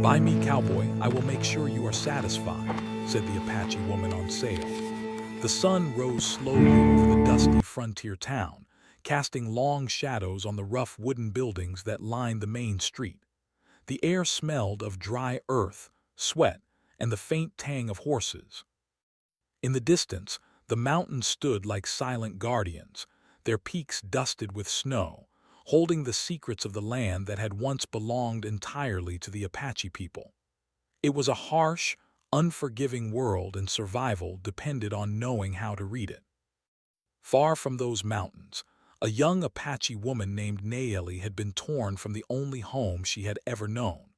"Buy me, Cowboy, I will make sure you are satisfied," said the Apache woman on sale. The sun rose slowly over the dusty frontier town, casting long shadows on the rough wooden buildings that lined the main street. The air smelled of dry earth, sweat, and the faint tang of horses. In the distance, the mountains stood like silent guardians, their peaks dusted with snow, holding the secrets of the land that had once belonged entirely to the Apache people. It was a harsh, unforgiving world, and survival depended on knowing how to read it. Far from those mountains, a young Apache woman named Nayeli had been torn from the only home she had ever known.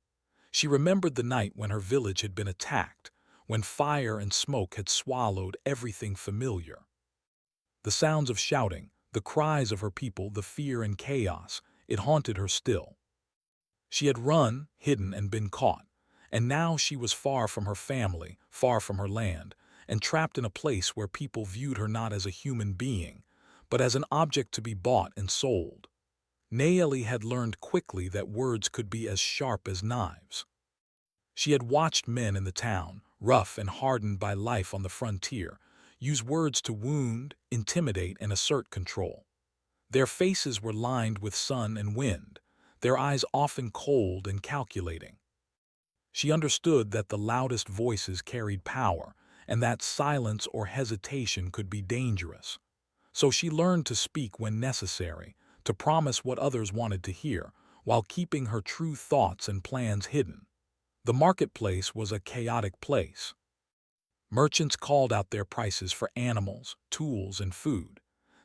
She remembered the night when her village had been attacked, when fire and smoke had swallowed everything familiar. The sounds of shouting, the cries of her people, the fear and chaos, it haunted her still. She had run, hidden, and been caught, and now she was far from her family, far from her land, and trapped in a place where people viewed her not as a human being, but as an object to be bought and sold. Nayeli had learned quickly that words could be as sharp as knives. She had watched men in the town, rough and hardened by life on the frontier, use words to wound, intimidate, and assert control. Their faces were lined with sun and wind, their eyes often cold and calculating. She understood that the loudest voices carried power, and that silence or hesitation could be dangerous. So she learned to speak when necessary, to promise what others wanted to hear, while keeping her true thoughts and plans hidden. The marketplace was a chaotic place. Merchants called out their prices for animals, tools, and food,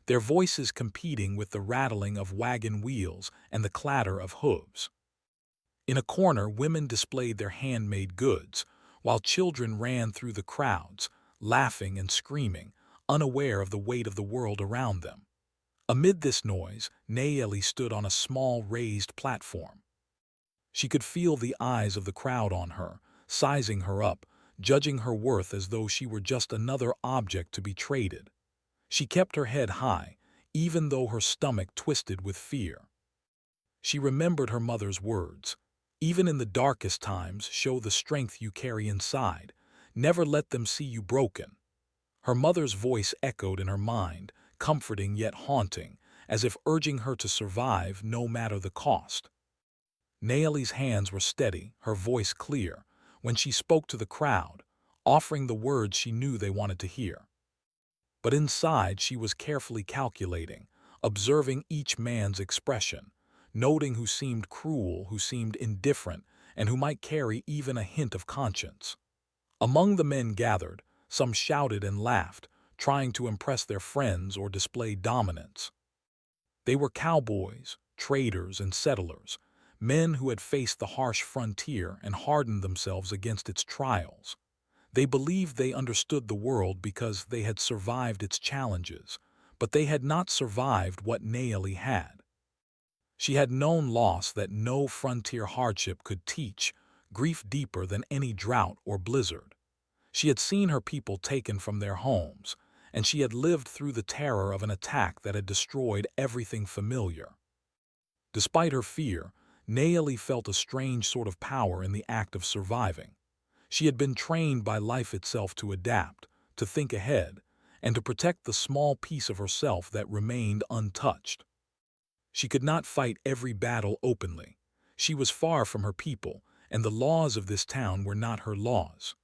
their voices competing with the rattling of wagon wheels and the clatter of hooves. In a corner, women displayed their handmade goods, while children ran through the crowds, laughing and screaming, unaware of the weight of the world around them. Amid this noise, Nayeli stood on a small raised platform. She could feel the eyes of the crowd on her, sizing her up, judging her worth as though she were just another object to be traded. She kept her head high, even though her stomach twisted with fear. She remembered her mother's words. Even in the darkest times, show the strength you carry inside. Never let them see you broken. Her mother's voice echoed in her mind, comforting yet haunting, as if urging her to survive no matter the cost. Nayeli's hands were steady, her voice clear, when she spoke to the crowd, offering the words she knew they wanted to hear. But inside she was carefully calculating, observing each man's expression, noting who seemed cruel, who seemed indifferent, and who might carry even a hint of conscience. Among the men gathered, some shouted and laughed, trying to impress their friends or display dominance. They were cowboys, traders, and settlers, men who had faced the harsh frontier and hardened themselves against its trials. They believed they understood the world because they had survived its challenges, but they had not survived what Nayeli had. She had known loss that no frontier hardship could teach, grief deeper than any drought or blizzard. She had seen her people taken from their homes, and she had lived through the terror of an attack that had destroyed everything familiar. Despite her fear, Nayeli felt a strange sort of power in the act of surviving. She had been trained by life itself to adapt, to think ahead, and to protect the small piece of herself that remained untouched. She could not fight every battle openly. She was far from her people, and the laws of this town were not her laws.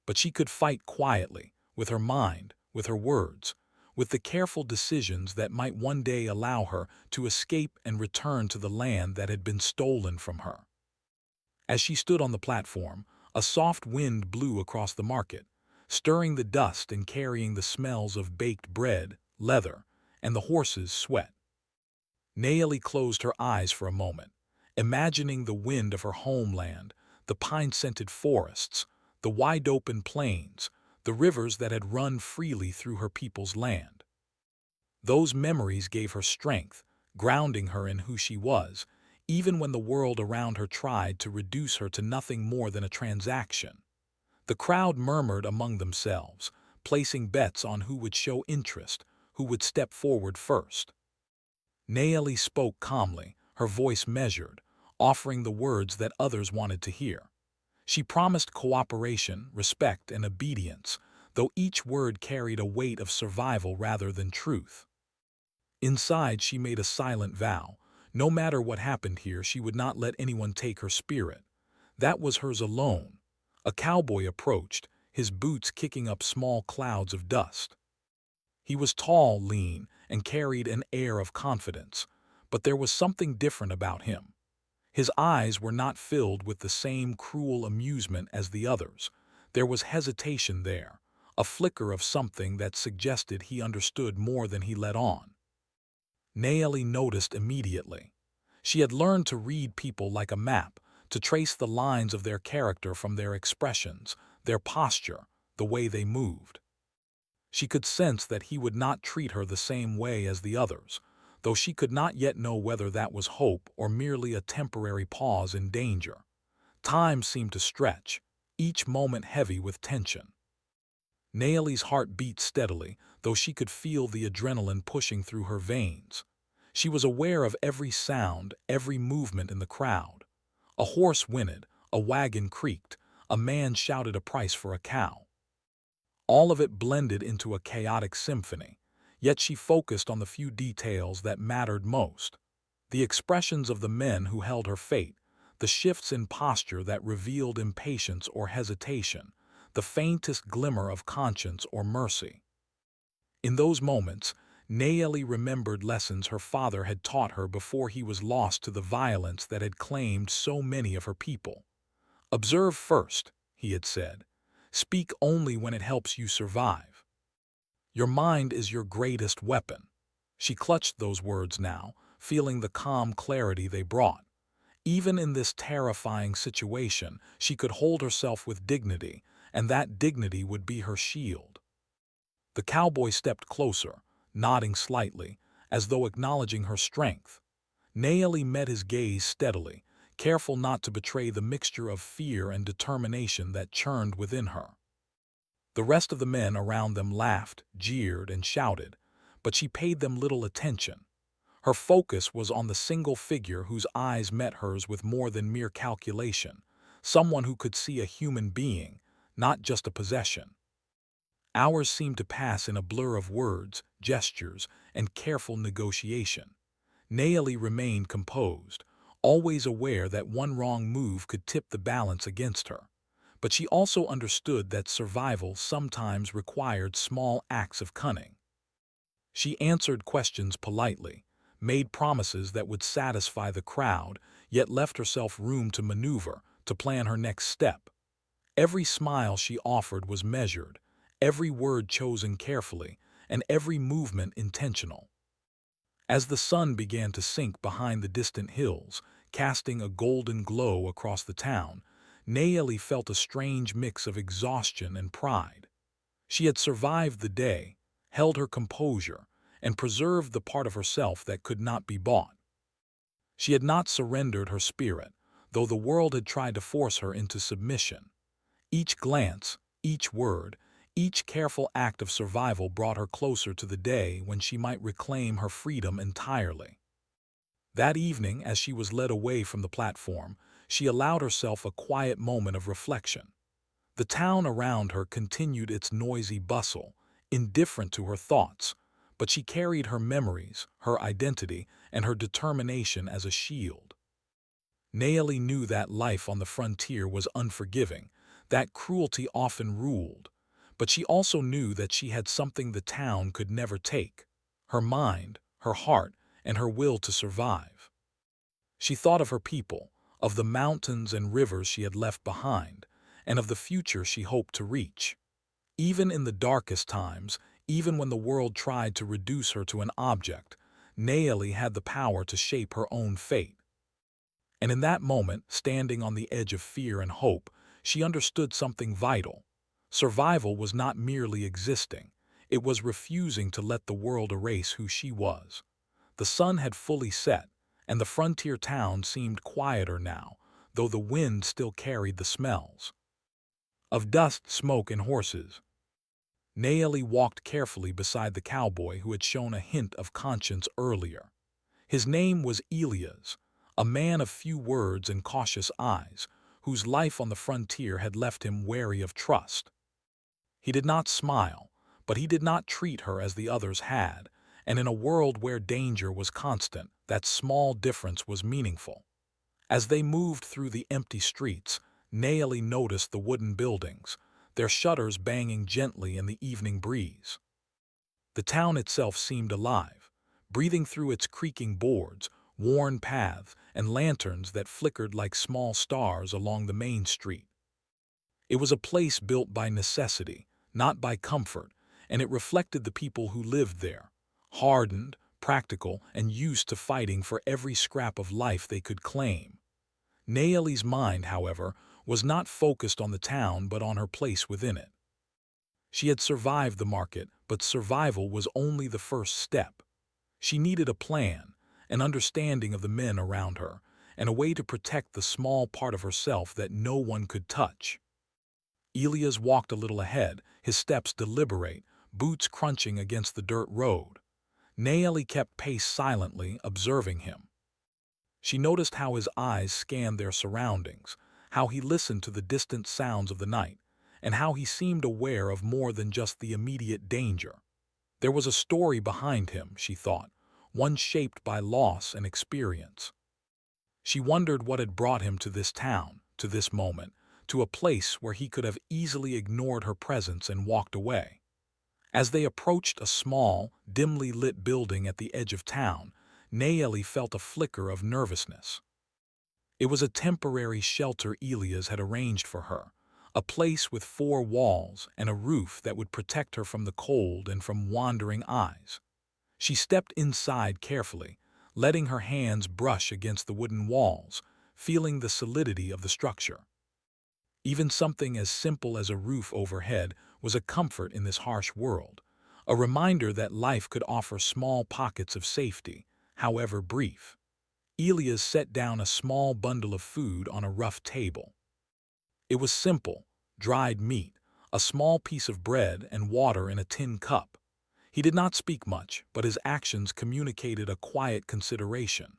But she could fight quietly, with her mind, with her words, with the careful decisions that might one day allow her to escape and return to the land that had been stolen from her. As she stood on the platform, a soft wind blew across the market, stirring the dust and carrying the smells of baked bread, leather, and the horses' sweat. Nayeli closed her eyes for a moment, imagining the wind of her homeland, the pine-scented forests, the wide-open plains, the rivers that had run freely through her people's land. Those memories gave her strength, grounding her in who she was, even when the world around her tried to reduce her to nothing more than a transaction. The crowd murmured among themselves, placing bets on who would show interest, who would step forward first. Nayeli spoke calmly, her voice measured, offering the words that others wanted to hear. She promised cooperation, respect, and obedience, though each word carried a weight of survival rather than truth. Inside, she made a silent vow. No matter what happened here, she would not let anyone take her spirit. That was hers alone. A cowboy approached, his boots kicking up small clouds of dust. He was tall, lean, and carried an air of confidence, but there was something different about him. His eyes were not filled with the same cruel amusement as the others. There was hesitation there, a flicker of something that suggested he understood more than he let on. Naeli noticed immediately. She had learned to read people like a map, to trace the lines of their character from their expressions, their posture, the way they moved. She could sense that he would not treat her the same way as the others, though she could not yet know whether that was hope or merely a temporary pause in danger. Time seemed to stretch, each moment heavy with tension. Naeli's heart beat steadily, though she could feel the adrenaline pushing through her veins. She was aware of every sound, every movement in the crowd. A horse whinnied, a wagon creaked, a man shouted a price for a cow. All of it blended into a chaotic symphony, yet she focused on the few details that mattered most. The expressions of the men who held her fate, the shifts in posture that revealed impatience or hesitation, the faintest glimmer of conscience or mercy. In those moments, Naeli remembered lessons her father had taught her before he was lost to the violence that had claimed so many of her people. "Observe first," he had said. "Speak only when it helps you survive. Your mind is your greatest weapon." She clutched those words now, feeling the calm clarity they brought. Even in this terrifying situation, she could hold herself with dignity, and that dignity would be her shield. The cowboy stepped closer, nodding slightly, as though acknowledging her strength. Naeli met his gaze steadily, careful not to betray the mixture of fear and determination that churned within her. The rest of the men around them laughed, jeered, and shouted, but she paid them little attention. Her focus was on the single figure whose eyes met hers with more than mere calculation, someone who could see a human being, not just a possession. Hours seemed to pass in a blur of words, gestures, and careful negotiation. Naeli remained composed, always aware that one wrong move could tip the balance against her. But she also understood that survival sometimes required small acts of cunning. She answered questions politely, made promises that would satisfy the crowd, yet left herself room to maneuver, to plan her next step. Every smile she offered was measured, every word chosen carefully, and every movement intentional. As the sun began to sink behind the distant hills, casting a golden glow across the town, Naeli felt a strange mix of exhaustion and pride. She had survived the day, held her composure, and preserved the part of herself that could not be bought. She had not surrendered her spirit, though the world had tried to force her into submission. Each glance, each word, each careful act of survival brought her closer to the day when she might reclaim her freedom entirely. That evening, as she was led away from the platform, she allowed herself a quiet moment of reflection. The town around her continued its noisy bustle, indifferent to her thoughts, but she carried her memories, her identity, and her determination as a shield. Naeli knew that life on the frontier was unforgiving, that cruelty often ruled, but she also knew that she had something the town could never take: her mind, her heart, and her will to survive. She thought of her people, of the mountains and rivers she had left behind, and of the future she hoped to reach. Even in the darkest times, even when the world tried to reduce her to an object, Naeli had the power to shape her own fate. And in that moment, standing on the edge of fear and hope, she understood something vital. Survival was not merely existing, it was refusing to let the world erase who she was. The sun had fully set, and the frontier town seemed quieter now, though the wind still carried the smells of dust, smoke, and horses. Naeli walked carefully beside the cowboy who had shown a hint of conscience earlier. His name was Elias, a man of few words and cautious eyes, whose life on the frontier had left him wary of trust. He did not smile, but he did not treat her as the others had, and in a world where danger was constant, that small difference was meaningful. As they moved through the empty streets, Naomi noticed the wooden buildings, their shutters banging gently in the evening breeze. The town itself seemed alive, breathing through its creaking boards, worn paths, and lanterns that flickered like small stars along the main street. It was a place built by necessity, not by comfort, and it reflected the people who lived there, hardened, practical, and used to fighting for every scrap of life they could claim. Naomi's mind, however, was not focused on the town but on her place within it. She had survived the market, but survival was only the first step. She needed a plan, an understanding of the men around her, and a way to protect the small part of herself that no one could touch. Elias walked a little ahead, his steps deliberate, boots crunching against the dirt road. Naomi kept pace silently, observing him. She noticed how his eyes scanned their surroundings, how he listened to the distant sounds of the night, and how he seemed aware of more than just the immediate danger. There was a story behind him, she thought, one shaped by loss and experience. She wondered what had brought him to this town, to this moment, to a place where he could have easily ignored her presence and walked away. As they approached a small, dimly lit building at the edge of town, Naomi felt a flicker of nervousness. It was a temporary shelter Elias had arranged for her, a place with 4 walls and a roof that would protect her from the cold and from wandering eyes. She stepped inside carefully, letting her hands brush against the wooden walls, feeling the solidity of the structure. Even something as simple as a roof overhead was a comfort in this harsh world, a reminder that life could offer small pockets of safety, however brief. Elias set down a small bundle of food on a rough table. It was simple: dried meat, a small piece of bread, and water in a tin cup. He did not speak much, but his actions communicated a quiet consideration.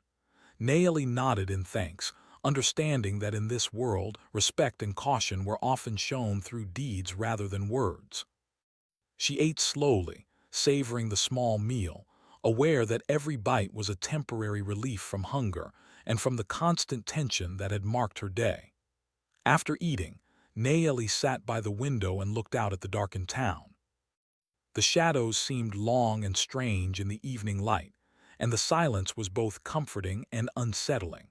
Naomi nodded in thanks, understanding that in this world, respect and caution were often shown through deeds rather than words. She ate slowly, savoring the small meal, aware that every bite was a temporary relief from hunger and from the constant tension that had marked her day. After eating, Naomi sat by the window and looked out at the darkened town. The shadows seemed long and strange in the evening light, and the silence was both comforting and unsettling.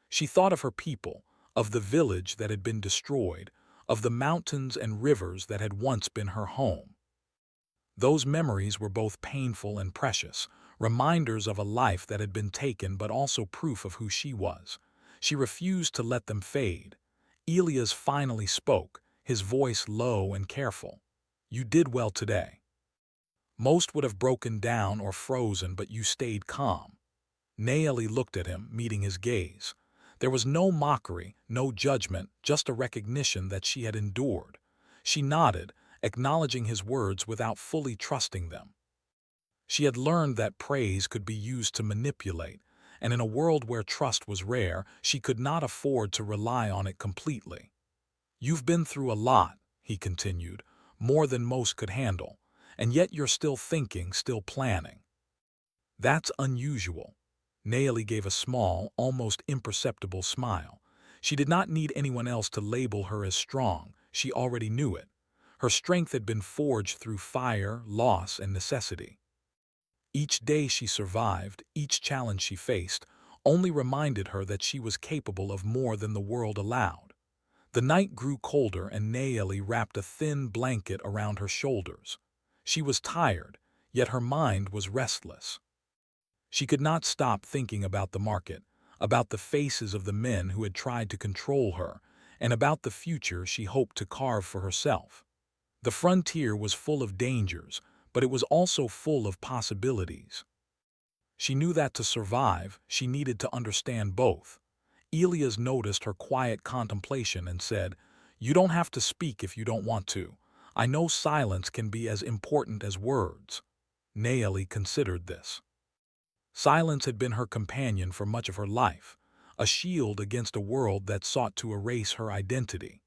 She thought of her people, of the village that had been destroyed, of the mountains and rivers that had once been her home. Those memories were both painful and precious, reminders of a life that had been taken but also proof of who she was. She refused to let them fade. Elias finally spoke, his voice low and careful. "You did well today. Most would have broken down or frozen, but you stayed calm." Naomi looked at him, meeting his gaze. There was no mockery, no judgment, just a recognition that she had endured. She nodded, acknowledging his words without fully trusting them. She had learned that praise could be used to manipulate, and in a world where trust was rare, she could not afford to rely on it completely. "You've been through a lot," he continued, "more than most could handle, and yet you're still thinking, still planning. That's unusual." Naomi gave a small, almost imperceptible smile. She did not need anyone else to label her as strong. She already knew it. Her strength had been forged through fire, loss, and necessity. Each day she survived, each challenge she faced, only reminded her that she was capable of more than the world allowed. The night grew colder and Naomi wrapped a thin blanket around her shoulders. She was tired, yet her mind was restless. She could not stop thinking about the market, about the faces of the men who had tried to control her, and about the future she hoped to carve for herself. The frontier was full of dangers, but it was also full of possibilities. She knew that to survive, she needed to understand both. Elias noticed her quiet contemplation and said, "You don't have to speak if you don't want to. I know silence can be as important as words." Naomi considered this. Silence had been her companion for much of her life, a shield against a world that sought to erase her identity.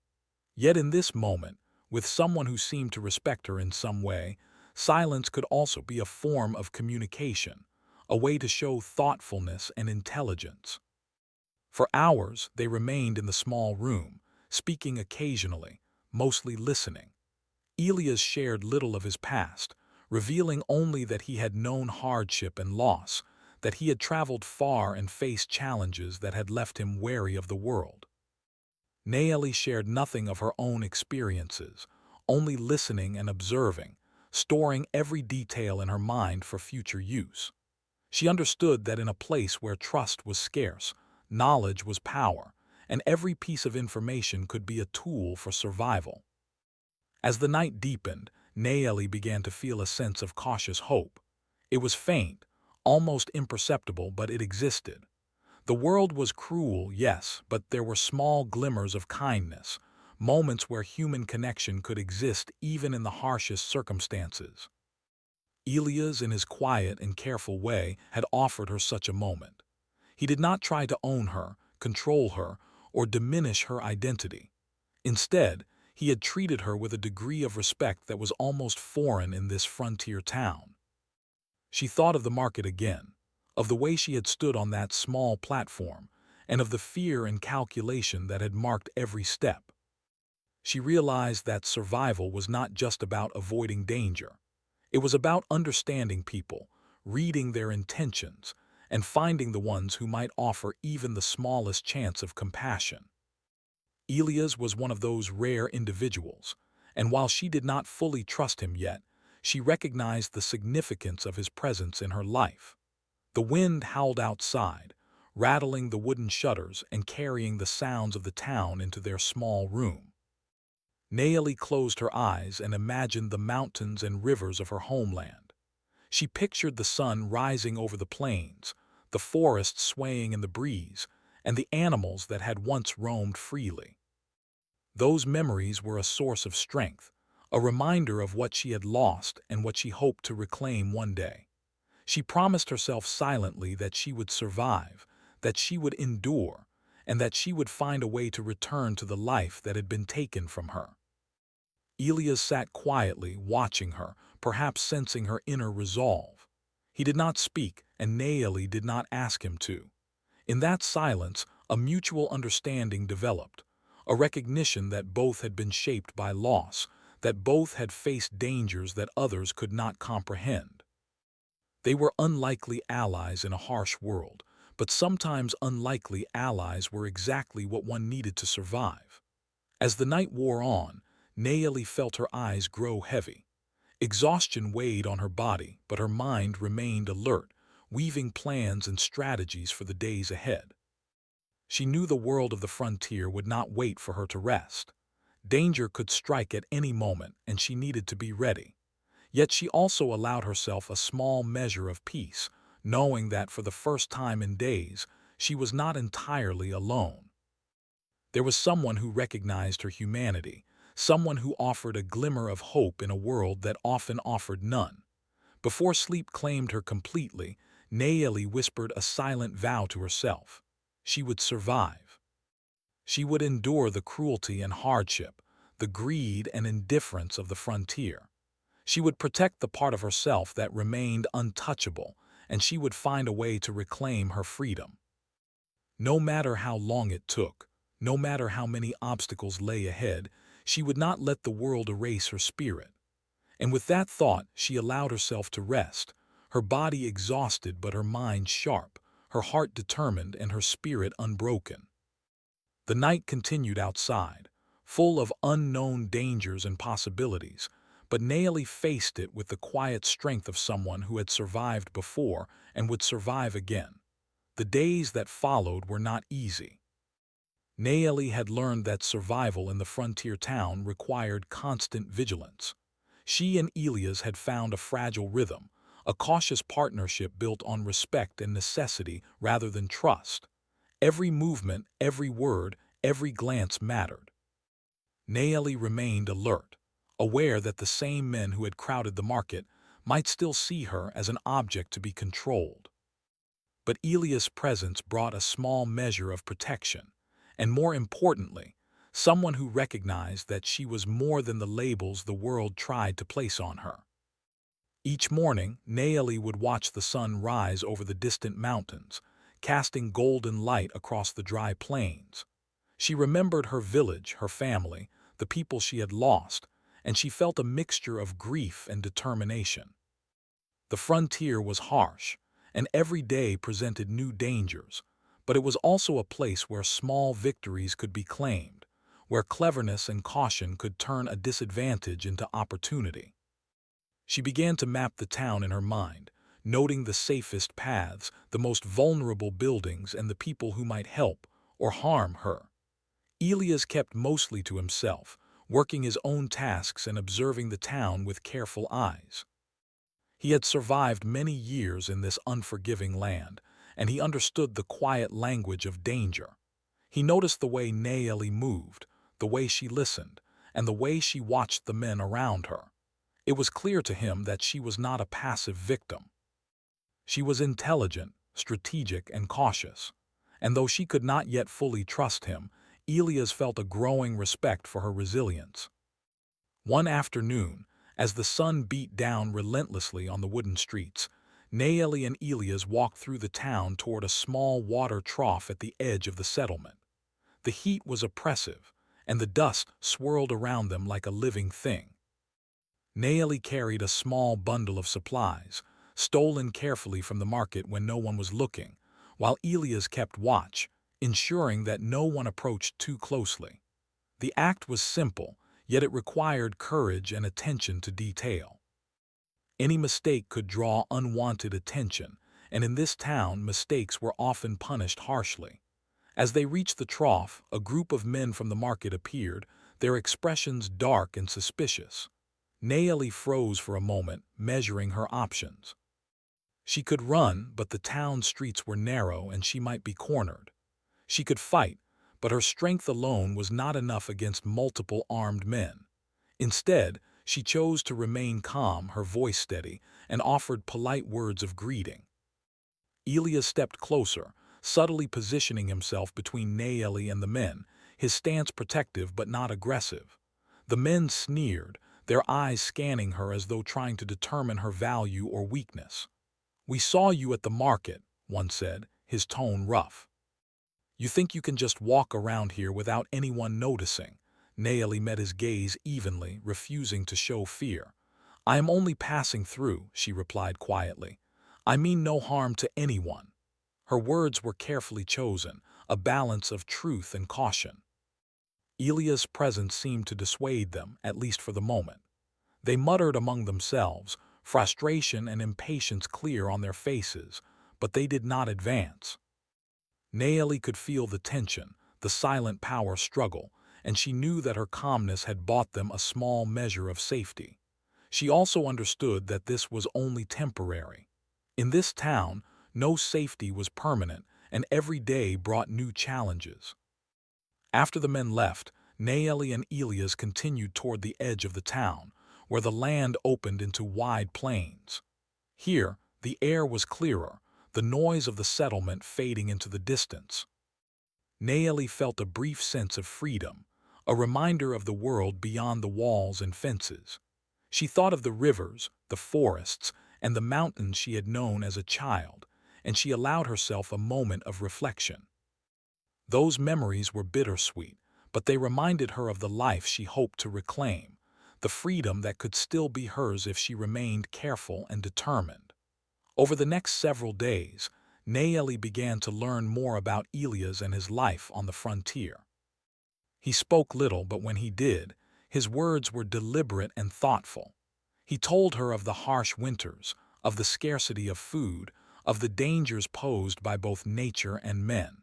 Yet in this moment, with someone who seemed to respect her in some way, silence could also be a form of communication, a way to show thoughtfulness and intelligence. For hours, they remained in the small room, speaking occasionally, mostly listening. Elias shared little of his past, revealing only that he had known hardship and loss, that he had traveled far and faced challenges that had left him wary of the world. Nayeli shared nothing of her own experiences, only listening and observing, storing every detail in her mind for future use. She understood that in a place where trust was scarce, knowledge was power, and every piece of information could be a tool for survival. As the night deepened, Nayeli began to feel a sense of cautious hope. It was faint, almost imperceptible, but it existed. The world was cruel, yes, but there were small glimmers of kindness, moments where human connection could exist even in the harshest circumstances. Elias, in his quiet and careful way, had offered her such a moment. He did not try to own her, control her, or diminish her identity. Instead, he had treated her with a degree of respect that was almost foreign in this frontier town. She thought of the market again, of the way she had stood on that small platform, and of the fear and calculation that had marked every step. She realized that survival was not just about avoiding danger. It was about understanding people, reading their intentions, and finding the ones who might offer even the smallest chance of compassion. Elias was one of those rare individuals, and while she did not fully trust him yet, she recognized the significance of his presence in her life. The wind howled outside, rattling the wooden shutters and carrying the sounds of the town into their small room. Nayeli closed her eyes and imagined the mountains and rivers of her homeland. She pictured the sun rising over the plains, the forests swaying in the breeze, and the animals that had once roamed freely. Those memories were a source of strength, a reminder of what she had lost and what she hoped to reclaim one day. She promised herself silently that she would survive, that she would endure, and that she would find a way to return to the life that had been taken from her. Elias sat quietly, watching her, perhaps sensing her inner resolve. He did not speak, and Nayeli did not ask him to. In that silence, a mutual understanding developed, a recognition that both had been shaped by loss, that both had faced dangers that others could not comprehend. They were unlikely allies in a harsh world, but sometimes unlikely allies were exactly what one needed to survive. As the night wore on, Nayeli felt her eyes grow heavy. Exhaustion weighed on her body, but her mind remained alert, weaving plans and strategies for the days ahead. She knew the world of the frontier would not wait for her to rest. Danger could strike at any moment, and she needed to be ready. Yet she also allowed herself a small measure of peace, knowing that for the first time in days, she was not entirely alone. There was someone who recognized her humanity, someone who offered a glimmer of hope in a world that often offered none. Before sleep claimed her completely, Nayeli whispered a silent vow to herself. She would survive. She would endure the cruelty and hardship, the greed and indifference of the frontier. She would protect the part of herself that remained untouchable, and she would find a way to reclaim her freedom. No matter how long it took, no matter how many obstacles lay ahead, she would not let the world erase her spirit. And with that thought, she allowed herself to rest, her body exhausted but her mind sharp, her heart determined and her spirit unbroken. The night continued outside, full of unknown dangers and possibilities, but Nayeli faced it with the quiet strength of someone who had survived before and would survive again. The days that followed were not easy. Nayeli had learned that survival in the frontier town required constant vigilance. She and Elias had found a fragile rhythm, a cautious partnership built on respect and necessity rather than trust. Every movement, every word, every glance mattered. Nayeli remained alert, aware that the same men who had crowded the market might still see her as an object to be controlled. But Elia's presence brought a small measure of protection, and more importantly, someone who recognized that she was more than the labels the world tried to place on her. Each morning, Naeli would watch the sun rise over the distant mountains, casting golden light across the dry plains. She remembered her village, her family, the people she had lost, and she felt a mixture of grief and determination. The frontier was harsh, and every day presented new dangers, but it was also a place where small victories could be claimed, where cleverness and caution could turn a disadvantage into opportunity. She began to map the town in her mind, noting the safest paths, the most vulnerable buildings, and the people who might help or harm her. Elias kept mostly to himself, working his own tasks and observing the town with careful eyes. He had survived many years in this unforgiving land, and he understood the quiet language of danger. He noticed the way Naeli moved, the way she listened, and the way she watched the men around her. It was clear to him that she was not a passive victim. She was intelligent, strategic, and cautious. And though she could not yet fully trust him, Elias felt a growing respect for her resilience. One afternoon, as the sun beat down relentlessly on the wooden streets, Naeli and Elias walked through the town toward a small water trough at the edge of the settlement. The heat was oppressive, and the dust swirled around them like a living thing. Naeli carried a small bundle of supplies, stolen carefully from the market when no one was looking, while Elias kept watch, ensuring that no one approached too closely. The act was simple, yet it required courage and attention to detail. Any mistake could draw unwanted attention, and in this town mistakes were often punished harshly. As they reached the trough, a group of men from the market appeared, their expressions dark and suspicious. Naeli froze for a moment, measuring her options. She could run, but the town streets were narrow and she might be cornered. She could fight, but her strength alone was not enough against multiple armed men. Instead, she chose to remain calm, her voice steady, and offered polite words of greeting. Elias stepped closer, subtly positioning himself between Naeli and the men, his stance protective but not aggressive. The men sneered, their eyes scanning her as though trying to determine her value or weakness. "We saw you at the market," one said, his tone rough. "You think you can just walk around here without anyone noticing?" Naeli met his gaze evenly, refusing to show fear. "I am only passing through," she replied quietly. "I mean no harm to anyone." Her words were carefully chosen, a balance of truth and caution. Elia's presence seemed to dissuade them, at least for the moment. They muttered among themselves, frustration and impatience clear on their faces, but they did not advance. Naeli could feel the tension, the silent power struggle, and she knew that her calmness had bought them a small measure of safety. She also understood that this was only temporary. In this town, no safety was permanent, and every day brought new challenges. After the men left, Naeli and Elias continued toward the edge of the town, where the land opened into wide plains. Here, the air was clearer, the noise of the settlement fading into the distance. Naeli felt a brief sense of freedom, a reminder of the world beyond the walls and fences. She thought of the rivers, the forests, and the mountains she had known as a child, and she allowed herself a moment of reflection. Those memories were bittersweet, but they reminded her of the life she hoped to reclaim, the freedom that could still be hers if she remained careful and determined. Over the next several days, Naeli began to learn more about Elias and his life on the frontier. He spoke little, but when he did, his words were deliberate and thoughtful. He told her of the harsh winters, of the scarcity of food, of the dangers posed by both nature and men.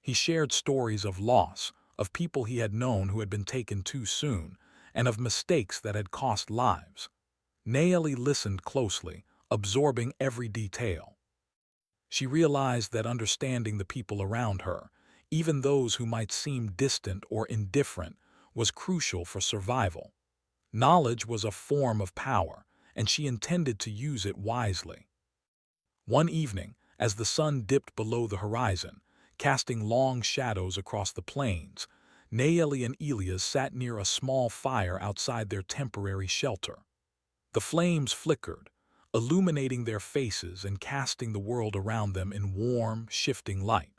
He shared stories of loss, of people he had known who had been taken too soon, and of mistakes that had cost lives. Naeli listened closely, absorbing every detail. She realized that understanding the people around her, even those who might seem distant or indifferent, was crucial for survival. Knowledge was a form of power, and she intended to use it wisely. One evening, As the sun dipped below the horizon, casting long shadows across the plains, Naeli and Elias sat near a small fire outside their temporary shelter. The flames flickered, illuminating their faces and casting the world around them in warm, shifting light.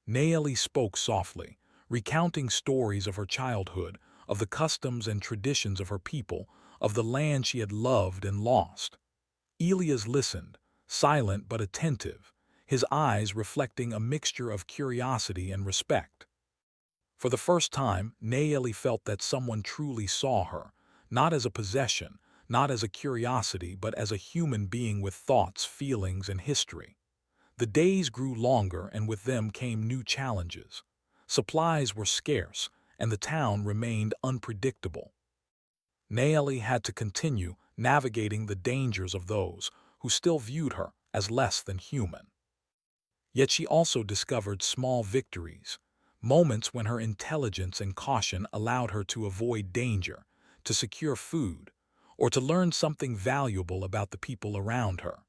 Naeli spoke softly, recounting stories of her childhood, of the customs and traditions of her people, of the land she had loved and lost. Elias listened, silent but attentive, his eyes reflecting a mixture of curiosity and respect. For the first time, Naeli felt that someone truly saw her, not as a possession, not as a curiosity, but as a human being with thoughts, feelings, and history. The days grew longer, and with them came new challenges. Supplies were scarce, and the town remained unpredictable. Naeli had to continue navigating the dangers of those who still viewed her as less than human. Yet she also discovered small victories, moments when her intelligence and caution allowed her to avoid danger, to secure food, or to learn something valuable about the people around her.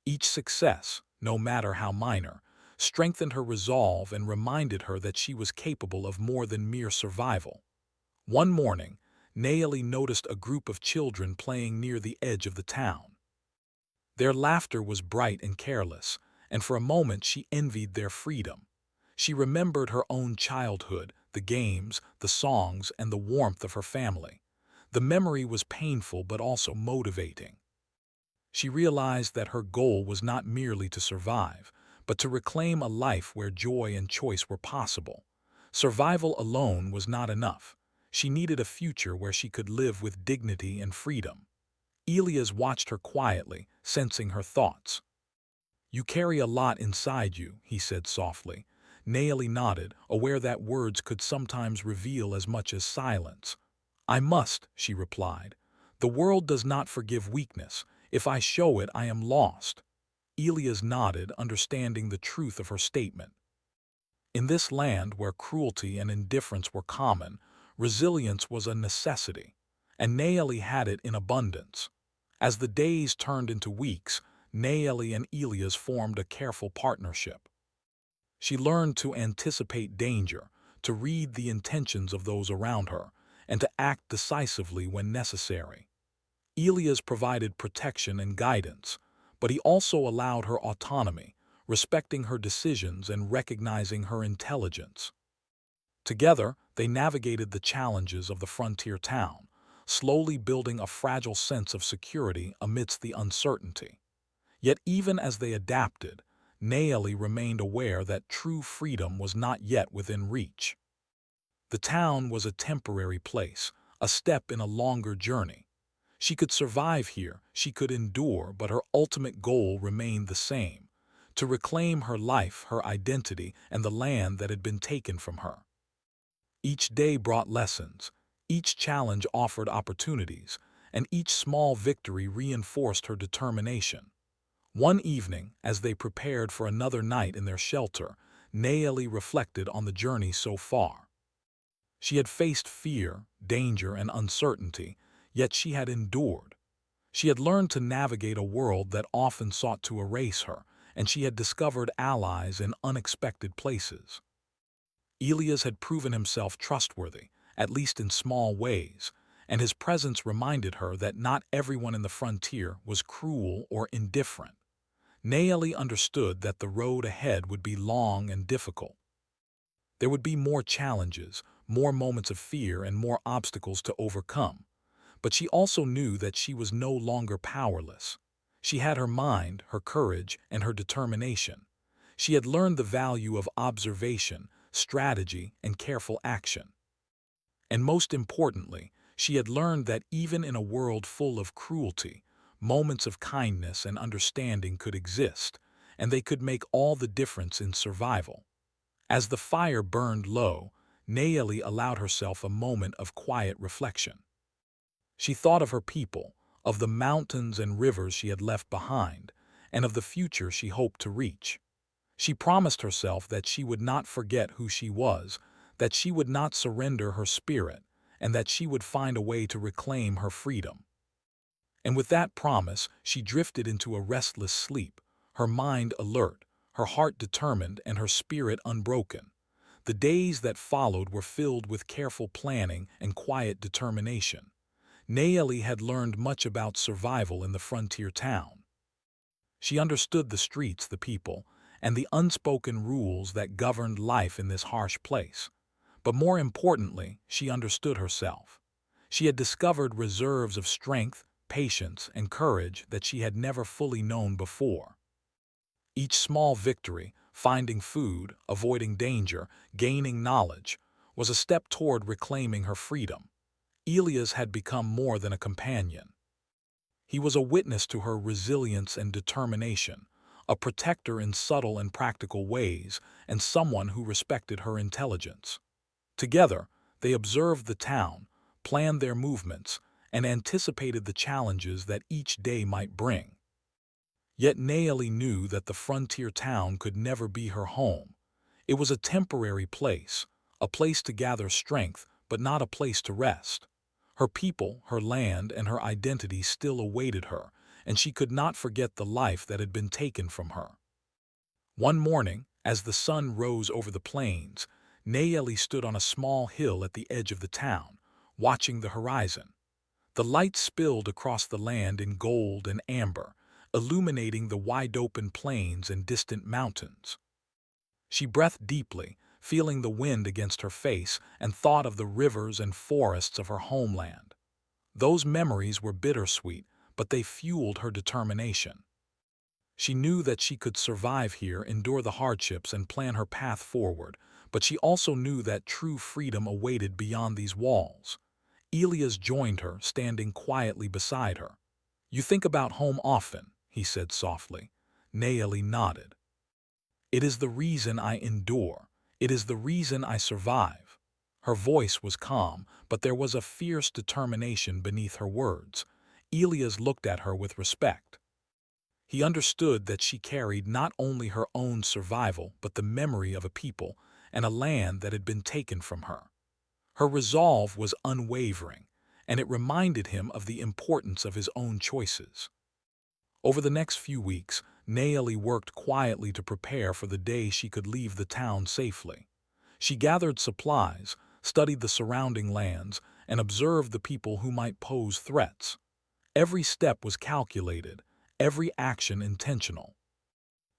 Each success, no matter how minor, strengthened her resolve and reminded her that she was capable of more than mere survival. One morning, Naeli noticed a group of children playing near the edge of the town. Their laughter was bright and careless, and for a moment she envied their freedom. She remembered her own childhood, the games, the songs, and the warmth of her family. The memory was painful but also motivating. She realized that her goal was not merely to survive, but to reclaim a life where joy and choice were possible. Survival alone was not enough. She needed a future where she could live with dignity and freedom. Elias watched her quietly, sensing her thoughts. "You carry a lot inside you," he said softly. Naeli nodded, aware that words could sometimes reveal as much as silence. "I must," she replied. "The world does not forgive weakness. If I show it, I am lost." Elias nodded, understanding the truth of her statement. In this land where cruelty and indifference were common, resilience was a necessity, and Naeli had it in abundance. As the days turned into weeks, Naeli and Elias formed a careful partnership. She learned to anticipate danger, to read the intentions of those around her, and to act decisively when necessary. Elias provided protection and guidance, but he also allowed her autonomy, respecting her decisions and recognizing her intelligence. Together, they navigated the challenges of the frontier town, slowly building a fragile sense of security amidst the uncertainty. Yet even as they adapted, Naeli remained aware that true freedom was not yet within reach. The town was a temporary place, a step in a longer journey. She could survive here, she could endure, but her ultimate goal remained the same: to reclaim her life, her identity, and the land that had been taken from her. Each day brought lessons, each challenge offered opportunities, and each small victory reinforced her determination. One evening, as they prepared for another night in their shelter, Naeli reflected on the journey so far. She had faced fear, danger, and uncertainty, yet she had endured. She had learned to navigate a world that often sought to erase her, and she had discovered allies in unexpected places. Elias had proven himself trustworthy, at least in small ways, and his presence reminded her that not everyone in the frontier was cruel or indifferent. Naeli understood that the road ahead would be long and difficult. There would be more challenges, more moments of fear, and more obstacles to overcome. But she also knew that she was no longer powerless. She had her mind, her courage, and her determination. She had learned the value of observation, strategy, and careful action. And most importantly, she had learned that even in a world full of cruelty, moments of kindness and understanding could exist, and they could make all the difference in survival. As the fire burned low, Naeli allowed herself a moment of quiet reflection. She thought of her people, of the mountains and rivers she had left behind, and of the future she hoped to reach. She promised herself that she would not forget who she was, that she would not surrender her spirit, and that she would find a way to reclaim her freedom. And with that promise, she drifted into a restless sleep, her mind alert, her heart determined, and her spirit unbroken. The days that followed were filled with careful planning and quiet determination. Nayeli had learned much about survival in the frontier town. She understood the streets, the people, and the unspoken rules that governed life in this harsh place. But more importantly, she understood herself. She had discovered reserves of strength, patience, and courage that she had never fully known before. Each small victory, finding food, avoiding danger, gaining knowledge, was a step toward reclaiming her freedom. Elias had become more than a companion. He was a witness to her resilience and determination, a protector in subtle and practical ways, and someone who respected her intelligence. Together, they observed the town, planned their movements, and anticipated the challenges that each day might bring. Yet Nayeli knew that the frontier town could never be her home. It was a temporary place, a place to gather strength, but not a place to rest. Her people, her land, and her identity still awaited her, and she could not forget the life that had been taken from her. One morning, as the sun rose over the plains, Nayeli stood on a small hill at the edge of the town, watching the horizon. The light spilled across the land in gold and amber, illuminating the wide-open plains and distant mountains. She breathed deeply, feeling the wind against her face, and thought of the rivers and forests of her homeland. Those memories were bittersweet, but they fueled her determination. She knew that she could survive here, endure the hardships, and plan her path forward, but she also knew that true freedom awaited beyond these walls. Elias joined her, standing quietly beside her. "You think about home often," he said softly. Nayeli nodded. "It is the reason I endure. It is the reason I survive." Her voice was calm, but there was a fierce determination beneath her words. Elias looked at her with respect. He understood that she carried not only her own survival, but the memory of a people and a land that had been taken from her. Her resolve was unwavering, and it reminded him of the importance of his own choices. Over the next few weeks, Nayeli worked quietly to prepare for the day she could leave the town safely. She gathered supplies, studied the surrounding lands, and observed the people who might pose threats. Every step was calculated, every action intentional.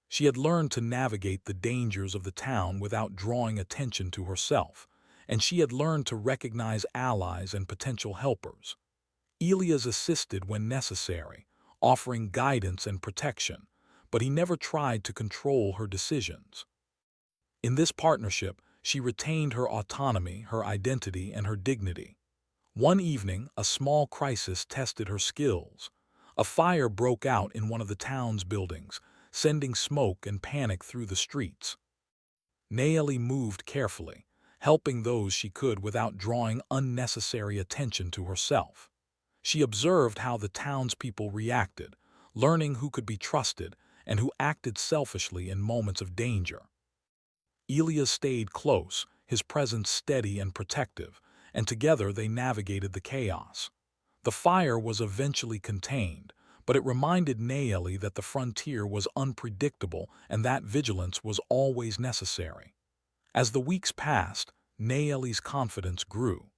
She had learned to navigate the dangers of the town without drawing attention to herself, and she had learned to recognize allies and potential helpers. Elias assisted when necessary, offering guidance and protection, but he never tried to control her decisions. In this partnership, she retained her autonomy, her identity, and her dignity. One evening, a small crisis tested her skills. A fire broke out in one of the town's buildings, sending smoke and panic through the streets. Nayeli moved carefully, helping those she could without drawing unnecessary attention to herself. She observed how the townspeople reacted, learning who could be trusted and who acted selfishly in moments of danger. Elias stayed close, his presence steady and protective, and together they navigated the chaos. The fire was eventually contained, but it reminded Nayeli that the frontier was unpredictable and that vigilance was always necessary. As the weeks passed, Nayeli's confidence grew.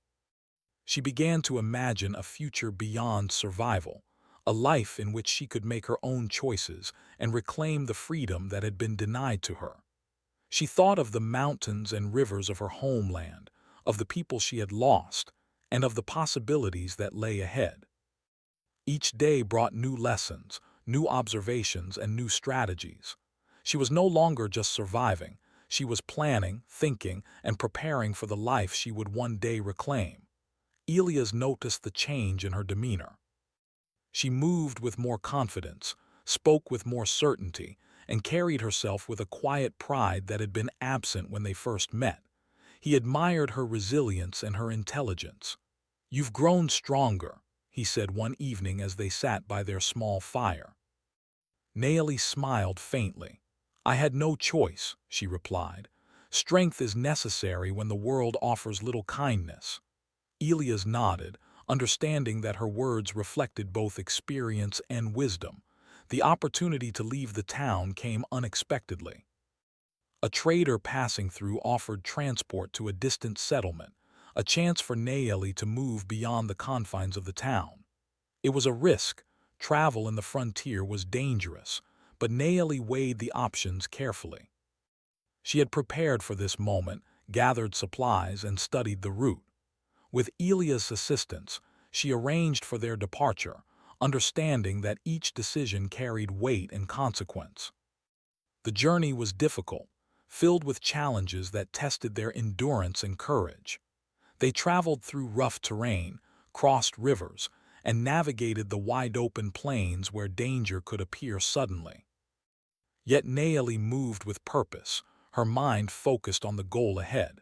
She began to imagine a future beyond survival, a life in which she could make her own choices and reclaim the freedom that had been denied to her. She thought of the mountains and rivers of her homeland, of the people she had lost, and of the possibilities that lay ahead. Each day brought new lessons, new observations, and new strategies. She was no longer just surviving. She was planning, thinking, and preparing for the life she would one day reclaim. Elias noticed the change in her demeanor. She moved with more confidence, spoke with more certainty, and carried herself with a quiet pride that had been absent when they first met. He admired her resilience and her intelligence. "You've grown stronger," he said one evening as they sat by their small fire. Nayeli smiled faintly. "I had no choice," she replied. "Strength is necessary when the world offers little kindness." Elias nodded, understanding that her words reflected both experience and wisdom. The opportunity to leave the town came unexpectedly. A trader passing through offered transport to a distant settlement, a chance for Nayeli to move beyond the confines of the town. It was a risk. Travel in the frontier was dangerous, but Nayeli weighed the options carefully. She had prepared for this moment, gathered supplies, and studied the route. With Elia's assistance, she arranged for their departure, understanding that each decision carried weight and consequence. The journey was difficult, filled with challenges that tested their endurance and courage. They traveled through rough terrain, crossed rivers, and navigated the wide-open plains where danger could appear suddenly. Yet Nayeli moved with purpose, her mind focused on the goal ahead.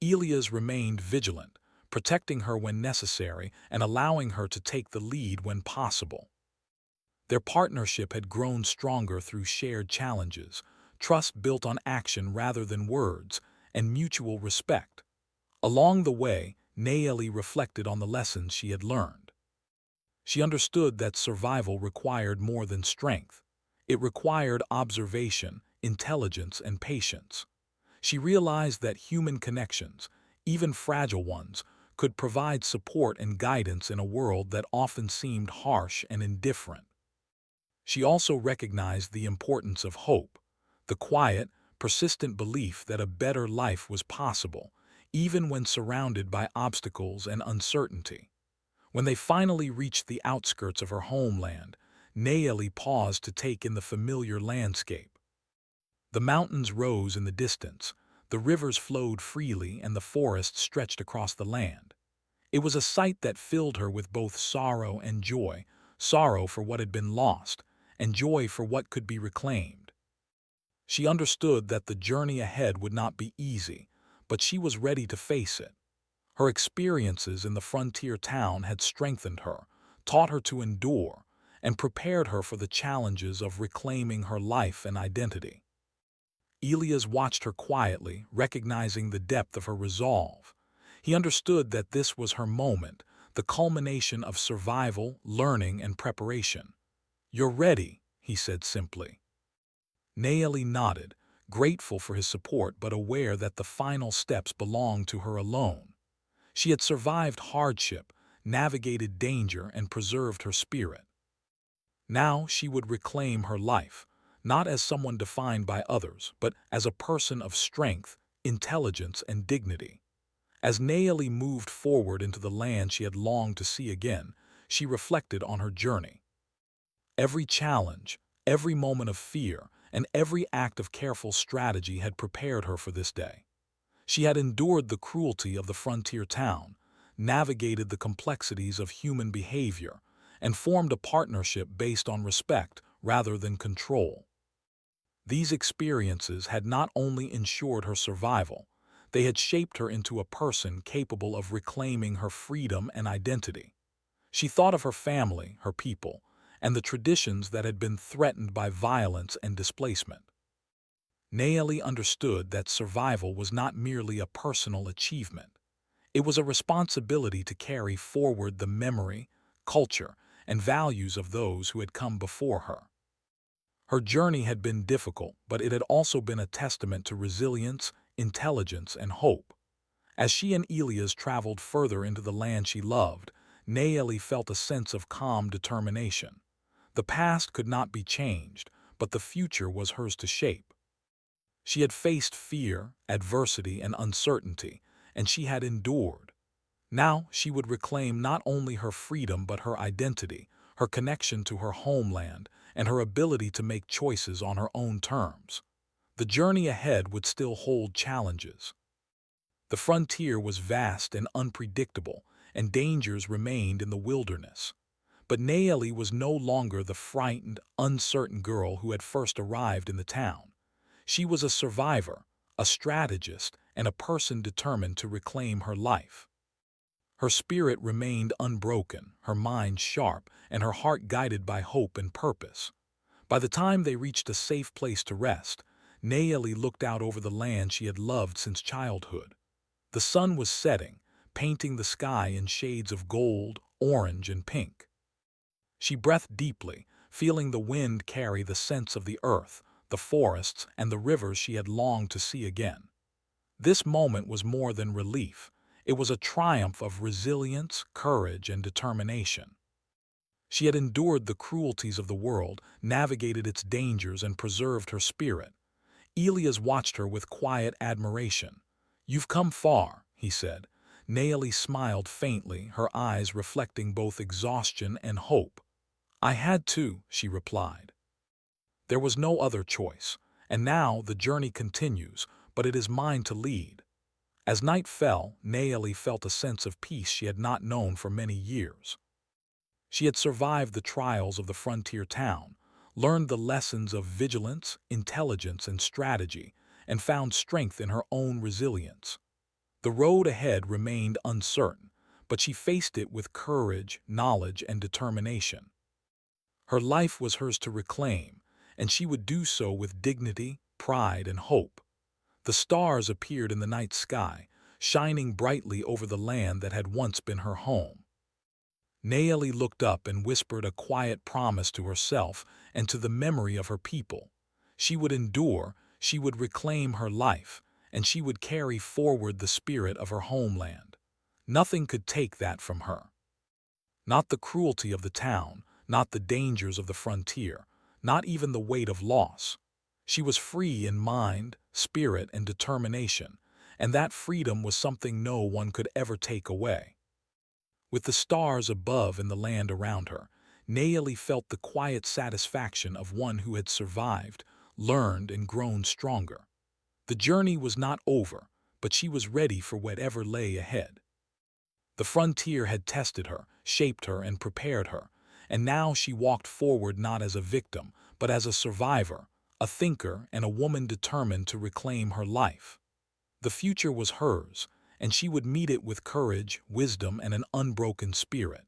Elias remained vigilant, protecting her when necessary and allowing her to take the lead when possible. Their partnership had grown stronger through shared challenges, trust built on action rather than words, and mutual respect. Along the way, Nayeli reflected on the lessons she had learned. She understood that survival required more than strength. It required observation, intelligence, and patience. She realized that human connections, even fragile ones, could provide support and guidance in a world that often seemed harsh and indifferent. She also recognized the importance of hope, the quiet, persistent belief that a better life was possible, even when surrounded by obstacles and uncertainty. When they finally reached the outskirts of her homeland, Nayeli paused to take in the familiar landscape. The mountains rose in the distance, the rivers flowed freely, and the forests stretched across the land. It was a sight that filled her with both sorrow and joy, sorrow for what had been lost, and joy for what could be reclaimed. She understood that the journey ahead would not be easy, but she was ready to face it. Her experiences in the frontier town had strengthened her, taught her to endure, and prepared her for the challenges of reclaiming her life and identity. Elias watched her quietly, recognizing the depth of her resolve. He understood that this was her moment, the culmination of survival, learning, and preparation. "You're ready," he said simply. Nayeli nodded, grateful for his support but aware that the final steps belonged to her alone. She had survived hardship, navigated danger, and preserved her spirit. Now she would reclaim her life, not as someone defined by others, but as a person of strength, intelligence, and dignity. As Nayeli moved forward into the land she had longed to see again, she reflected on her journey. Every challenge, every moment of fear, and every act of careful strategy had prepared her for this day. She had endured the cruelty of the frontier town, navigated the complexities of human behavior, and formed a partnership based on respect rather than control. These experiences had not only ensured her survival, they had shaped her into a person capable of reclaiming her freedom and identity. She thought of her family, her people, and the traditions that had been threatened by violence and displacement. Nayeli understood that survival was not merely a personal achievement. It was a responsibility to carry forward the memory, culture, and values of those who had come before her. Her journey had been difficult, but it had also been a testament to resilience, intelligence, and hope. As she and Elias traveled further into the land she loved, Nayeli felt a sense of calm determination. The past could not be changed, but the future was hers to shape. She had faced fear, adversity, and uncertainty, and she had endured. Now she would reclaim not only her freedom but her identity, her connection to her homeland, and her ability to make choices on her own terms. The journey ahead would still hold challenges. The frontier was vast and unpredictable, and dangers remained in the wilderness. But Nayeli was no longer the frightened, uncertain girl who had first arrived in the town. She was a survivor, a strategist, and a person determined to reclaim her life. Her spirit remained unbroken, her mind sharp, and her heart guided by hope and purpose. By the time they reached a safe place to rest, Nayeli looked out over the land she had loved since childhood. The sun was setting, painting the sky in shades of gold, orange, and pink. She breathed deeply, feeling the wind carry the scents of the earth, the forests, and the rivers she had longed to see again. This moment was more than relief. It was a triumph of resilience, courage, and determination. She had endured the cruelties of the world, navigated its dangers, and preserved her spirit. Elias watched her with quiet admiration. "You've come far," he said. Naomi smiled faintly, her eyes reflecting both exhaustion and hope. "I had to," she replied. "There was no other choice. And now the journey continues, but it is mine to lead." As night fell, Naomi felt a sense of peace she had not known for many years. She had survived the trials of the frontier town, learned the lessons of vigilance, intelligence, and strategy, and found strength in her own resilience. The road ahead remained uncertain, but she faced it with courage, knowledge, and determination. Her life was hers to reclaim, and she would do so with dignity, pride, and hope. The stars appeared in the night sky, shining brightly over the land that had once been her home. Naomi looked up and whispered a quiet promise to herself and to the memory of her people. She would endure, she would reclaim her life, and she would carry forward the spirit of her homeland. Nothing could take that from her. Not the cruelty of the town, not the dangers of the frontier, not even the weight of loss. She was free in mind, spirit, and determination, and that freedom was something no one could ever take away. With the stars above and the land around her, Naomi felt the quiet satisfaction of one who had survived, learned, and grown stronger. The journey was not over, but she was ready for whatever lay ahead. The frontier had tested her, shaped her, and prepared her, and now she walked forward not as a victim, but as a survivor, a thinker, and a woman determined to reclaim her life. The future was hers, and she would meet it with courage, wisdom, and an unbroken spirit.